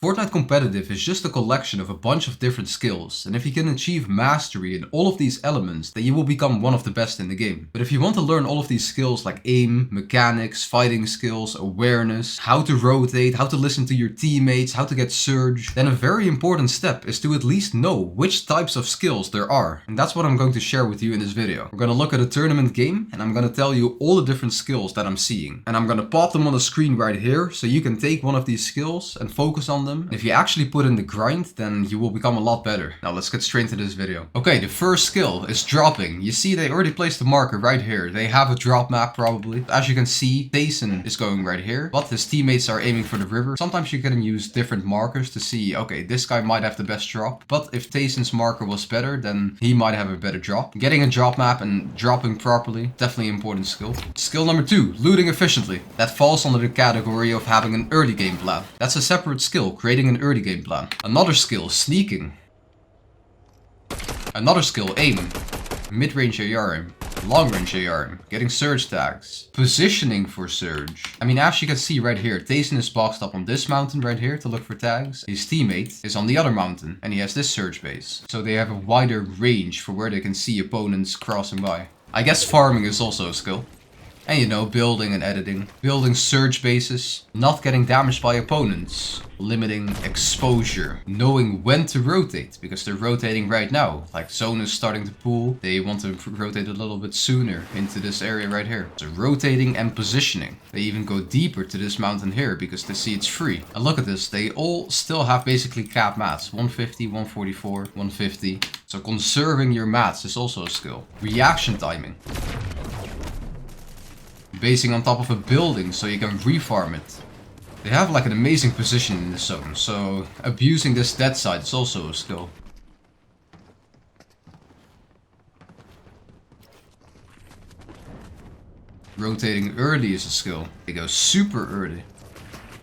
Fortnite Competitive is just a collection of a bunch of different skills, and if you can achieve mastery in all of these elements, then you will become one of the best in the game. But if you want to learn all of these skills like aim, mechanics, fighting skills, awareness, how to rotate, how to listen to your teammates, how to get surge, then a very important step is to at least know which types of skills there are. And that's what I'm going to share with you in this video. We're going to look at a tournament game, and I'm going to tell you all the different skills that I'm seeing. And I'm going to pop them on the screen right here, so you can take one of these skills and focus on them. And if you actually put in the grind, then you will become a lot better. Now let's get straight into this video. Okay, the first skill is dropping. You see they already placed the marker right here. They have a drop map probably. As you can see, Tayson is going right here, but his teammates are aiming for the river. Sometimes you can use different markers to see, okay, this guy might have the best drop, but if Tayson's marker was better, then he might have a better drop. Getting a drop map and dropping properly, definitely an important skill. Skill number 2, looting efficiently. That falls under the category of having an early game plan. That's a separate skill, creating an early game plan. Another skill, sneaking. Another skill, aim. Mid-range AR aim. Long-range AR aim. Getting surge tags. Positioning for surge. I mean, as you can see right here, Tayson is boxed up on this mountain right here to look for tags. His teammate is on the other mountain and he has this surge base. So they have a wider range for where they can see opponents crossing by. I guess farming is also a skill. And you know, building and editing. Building surge bases. Not getting damaged by opponents. Limiting exposure. Knowing when to rotate, because they're rotating right now. Like zone is starting to pool. They want to rotate a little bit sooner into this area right here. So rotating and positioning. They even go deeper to this mountain here because they see it's free. And look at this. They all still have basically cap mats. 150, 144, 150. So conserving your mats is also a skill. Reaction timing. Basing on top of a building so you can refarm it. They have like an amazing position in this zone, so abusing this dead side is also a skill. Rotating early is a skill. They go super early.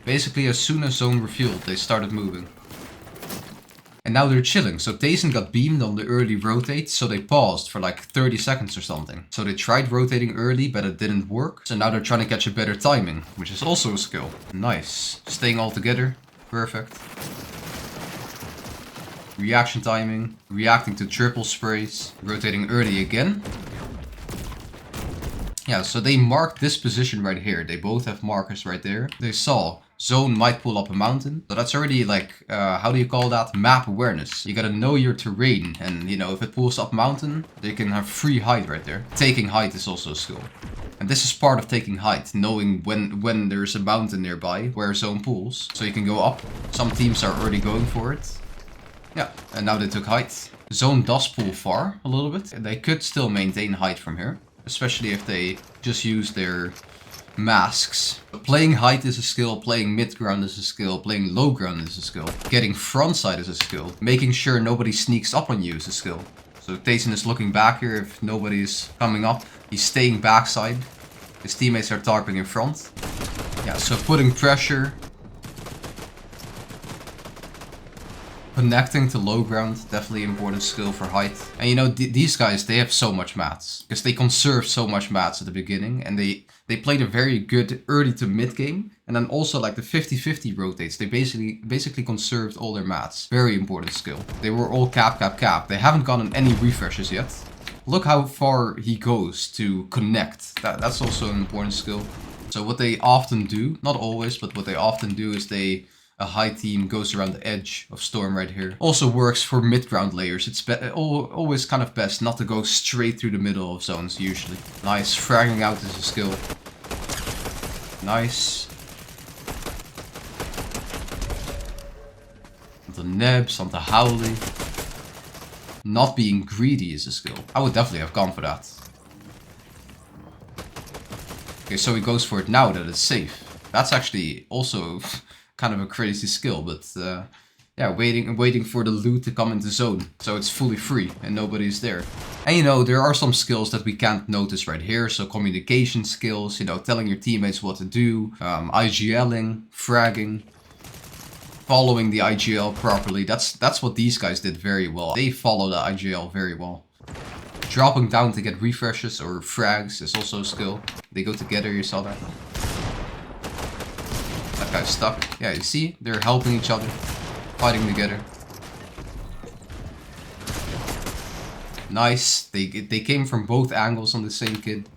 Basically as soon as zone refueled, they started moving. And now they're chilling, so Tayson got beamed on the early rotate, so they paused for like 30 seconds or something. So they tried rotating early, but it didn't work. So now they're trying to catch a better timing, which is also a skill. Nice. Staying all together. Perfect. Reaction timing. Reacting to triple sprays. Rotating early again. Yeah, so they marked this position right here. They both have markers right there. They saw zone might pull up a mountain. So that's already like, how do you call that? Map awareness. You gotta know your terrain. And you know, if it pulls up mountain, they can have free height right there. Taking height is also a skill. And this is part of taking height. Knowing when there's a mountain nearby where zone pulls. So you can go up. Some teams are already going for it. Yeah, and now they took height. Zone does pull far a little bit. They could still maintain height from here. Especially if they just use their masks. But playing height is a skill, playing mid ground is a skill, playing low ground is a skill. Getting front side is a skill. Making sure nobody sneaks up on you is a skill. So Tayson is looking back here if nobody's coming up. He's staying backside. His teammates are targeting in front. Yeah, so putting pressure. Connecting to low ground, definitely important skill for height. And you know, these guys, they have so much mats. Because they conserved so much mats at the beginning. And they played a very good early to mid game. And then also like the 50-50 rotates. They basically conserved all their mats. Very important skill. They were all cap. They haven't gotten any refreshes yet. Look how far he goes to connect. That's also an important skill. So what they often do, not always, but what they often do is a high team goes around the edge of storm right here. Also works for mid-ground layers. It's always kind of best not to go straight through the middle of zones usually. Nice. Fragging out is a skill. Nice. Onto Nebs, onto Howley. Not being greedy is a skill. I would definitely have gone for that. Okay, so he goes for it now that it's safe. That's actually also kind of a crazy skill, but yeah, waiting for the loot to come into zone, so it's fully free and nobody's there. And you know, there are some skills that we can't notice right here, so communication skills, you know, telling your teammates what to do, IGLing, fragging, following the IGL properly. That's what these guys did very well. They follow the IGL very well. Dropping down to get refreshes or frags is also a skill. They go together, you saw that. That guy guy's stuck. Yeah, you see? They're helping each other. Fighting together. Nice. They came from both angles on the same kid.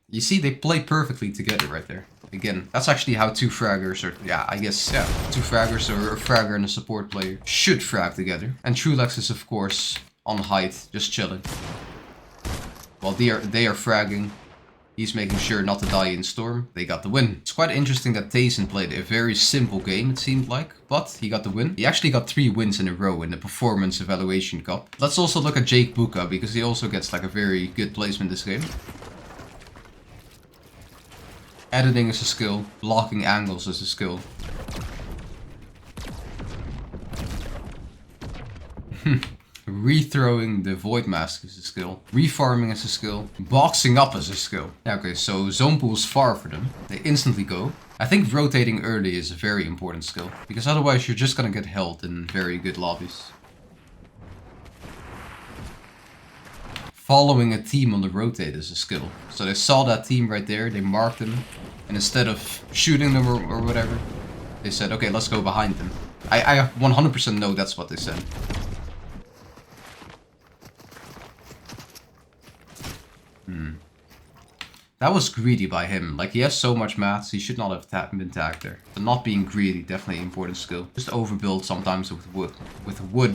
You see, they play perfectly together right there. Again, that's actually how two fraggers or, yeah, I guess, yeah, two fraggers or a fragger and a support player should frag together. And Trulex is, of course, on height, just chilling. While they are fragging, he's making sure not to die in Storm. They got the win. It's quite interesting that Tayson played a very simple game, it seemed like, but he got the win. He actually got 3 wins in a row in the Performance Evaluation Cup. Let's also look at Jake Buka, because he also gets like a very good placement this game. Editing is a skill, blocking angles is a skill. Rethrowing the Void Mask is a skill. Refarming is a skill. Boxing up is a skill. Okay, so zone pool is far for them. They instantly go. I think rotating early is a very important skill, because otherwise you're just gonna get held in very good lobbies. Following a team on the rotate is a skill. So they saw that team right there, they marked them, and instead of shooting them or whatever, they said, okay, let's go behind them. I 100% know that's what they said. That was greedy by him. Like, he has so much mats, he should not have been tagged there. But not being greedy, definitely an important skill. Just overbuild sometimes with wood.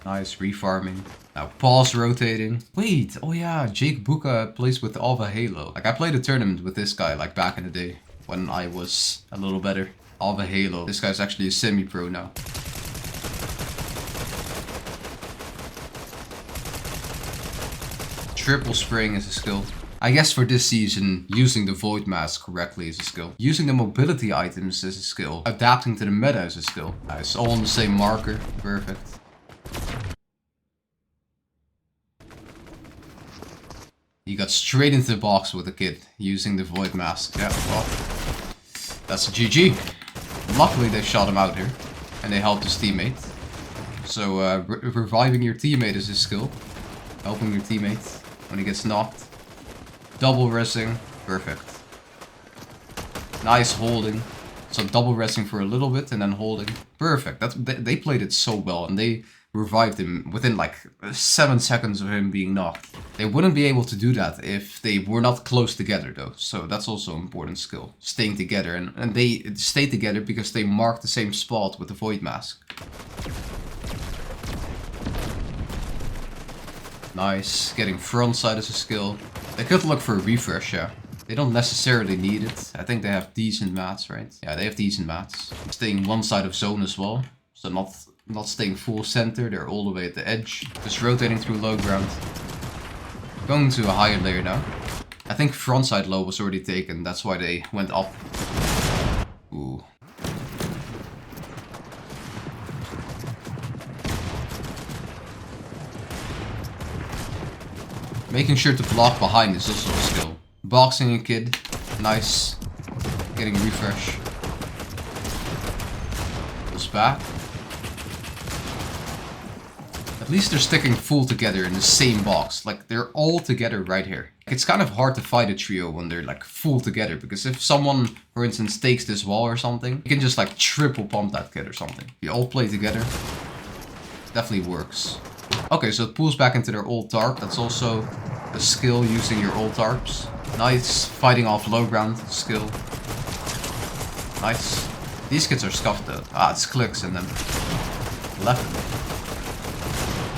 Nice, refarming. Now pause rotating. Wait, oh yeah, Jake Buka plays with Alva Halo. Like, I played a tournament with this guy, like, back in the day. When I was a little better. Alva Halo. This guy's actually a semi-pro now. Triple spraying is a skill. I guess for this season, using the Void Mask correctly is a skill. Using the mobility items is a skill. Adapting to the meta is a skill. It's all on the same marker. Perfect. He got straight into the box with the kid using the Void Mask. Yeah, well, that's a GG. Luckily they shot him out here and they helped his teammate. So reviving your teammate is a skill. Helping your teammate when he gets knocked. Double resing, perfect. Nice holding. So double resing for a little bit and then holding. Perfect. They played it so well and they revived him within like 7 seconds of him being knocked. They wouldn't be able to do that if they were not close together though. So that's also an important skill. Staying together and they stay together because they mark the same spot with the Void Mask. Nice. Getting frontside is a skill. They could look for a refresh, yeah. They don't necessarily need it. I think they have decent mats, right? Yeah, they have decent mats. Staying one side of zone as well. So not staying full center. They're all the way at the edge. Just rotating through low ground. Going to a higher layer now. I think frontside low was already taken. That's why they went up. Ooh. Making sure to block behind is also a skill. Boxing a kid. Nice. Getting refresh. Pulls back. At least they're sticking full together in the same box. Like, they're all together right here. It's kind of hard to fight a trio when they're like full together. Because if someone, for instance, takes this wall or something, you can just like triple pump that kid or something. If you all play together, definitely works. Okay, so it pulls back into their old tarp. That's also a skill, using your old tarps. Nice. Fighting off low ground skill. Nice. These kids are scuffed though. Ah, it's clicks and then left.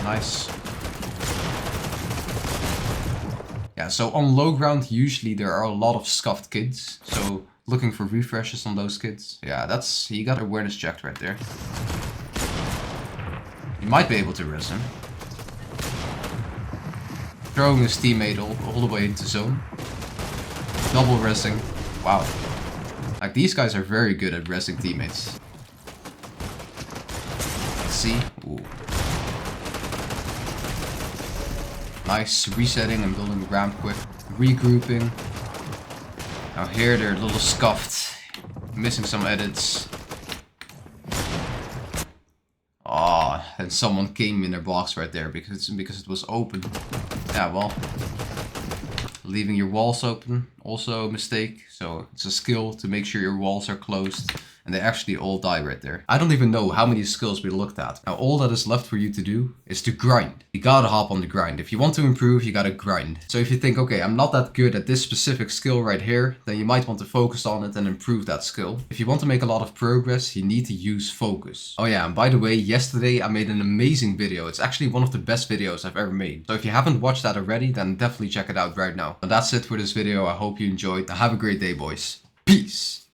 Nice. Yeah, so on low ground usually there are a lot of scuffed kids. So looking for refreshes on those kids. Yeah, that's, he got awareness checked right there. You might be able to res him. Throwing his teammate all the way into zone. Double resing. Wow. Like, these guys are very good at resing teammates. Let's see. Ooh. Nice. Resetting and building the ramp quick. Regrouping. Now here they're a little scuffed. Missing some edits. Ah, and someone came in their box right there because it was open. Yeah, well, leaving your walls open, also a mistake. So it's a skill to make sure your walls are closed and they actually all die right there. I don't even know how many skills we looked at. Now all that is left for you to do is to grind. You gotta hop on the grind. If you want to improve, you gotta grind. So if you think, okay, I'm not that good at this specific skill right here, then you might want to focus on it and improve that skill. If you want to make a lot of progress, you need to use focus. Oh yeah, and by the way, yesterday I made an amazing video. It's actually one of the best videos I've ever made. So if you haven't watched that already, then definitely check it out right now. And that's it for this video. I hope you enjoyed. Now have a great day, boys. Peace.